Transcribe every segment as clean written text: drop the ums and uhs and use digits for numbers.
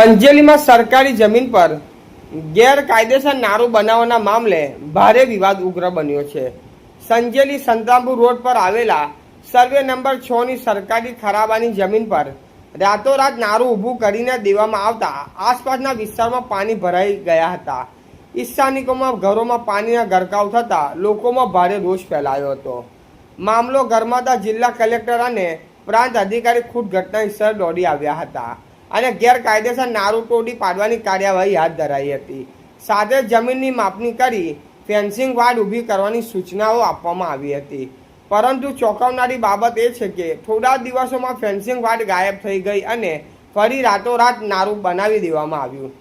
સંજેલીમાં સરકારી જમીન પર ગેરકાયદેસર નારું બનાવવાના મામલે ભારે વિવાદ ઉગ્ર બન્યો છે। સંજેલી સંતરામપુર રોડ પર આવેલા સર્વે નંબર 6 ની સરકારી ખરાબાની જમીન પર રાતોરાત નારું ઊભું કરીને દેવામાં આવતા આસપાસના વિસ્તારમાં પાણી ભરાઈ ગયા હતા। સ્થાનિકોમાં ઘરોમાં પાણીના ગરકાવ થતા લોકોમાં ભારે રોષ ફેલાયો હતો। મામલો ગરમાતા જિલ્લા કલેક્ટર અને પ્રાંત અધિકારી ખુદ ઘટના સ્થળે દોડી આવ્યા હતા અને ગેરકાયદેસર નારું તોડી પાડવાની કાર્યવાહી હાથ ધરાઈ હતી। સાથે જમીનની માપણી કરી ફેન્સિંગ વાડ ઊભી કરવાની સૂચનાઓ આપવામાં આવી હતી। પરંતુ ચોંકાવનારી બાબત એ છે કે થોડા દિવસોમાં ફેન્સિંગ વાડ ગાયબ થઈ ગઈ અને ફરી રાતોરાત નારું બનાવી દેવામાં આવ્યું।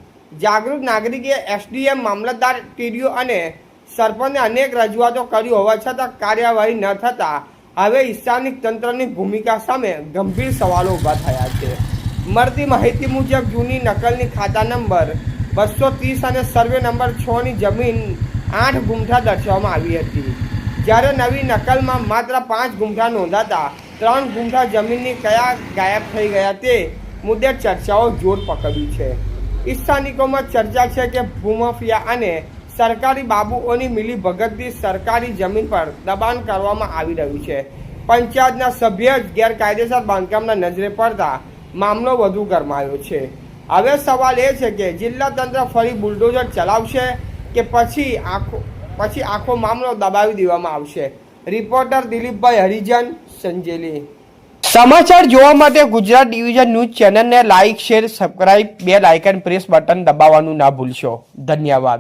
જાગૃત નાગરિકે એસડીએમ, મામલતદાર, ટીડીઓ અને સરપંચને અનેક રજૂઆતો કરી હોવા છતાં કાર્યવાહી ન થતાં હવે સ્થાનિક તંત્રની ભૂમિકા સામે ગંભીર સવાલો ઊભા થયા છે। મળતી માહિતી મુજબ જૂની નકલની ખાતા નંબર 230 અને સર્વે નંબર 6 ની જમીન 8 ગુંઠા દર્શાવવામાં આવી હતી, જ્યારે નવી નકલમાં માત્ર 5 ગુંઠા નોંધાતા 3 ગુંઠા જમીનની કયા ગાયબ થઈ ગયા તે મુદ્દે ચર્ચાઓ જોર પકડ્યું છે। સ્થાનિકોમાં ચર્ચા છે કે ભૂમાફિયા અને સરકારી બાબુઓની મિલીભગતથી સરકારી જમીન પર દબાણ કરવામાં આવી રહ્યું છે। પંચાયતના સભ્ય જ ગેરકાયદેસર બાંધકામના નજરે પડતા મામલો વધુ ગરમાયો છે। હવે સવાલ એ છે કે જિલ્લા તંત્ર ફરી બુલડોઝર ચલાવશે કે પછી આખો મામલો દબાવી દેવામાં આવશે। રિપોર્ટર દિલીપભાઈ હરિજન, સંજેલી। સમાચાર જોવા માટે ગુજરાત ડિવિઝન ન્યૂઝ ચેનલને like, share, subscribe, bell icon press button દબાવવાનું ના ભૂલશો। ધન્યવાદ।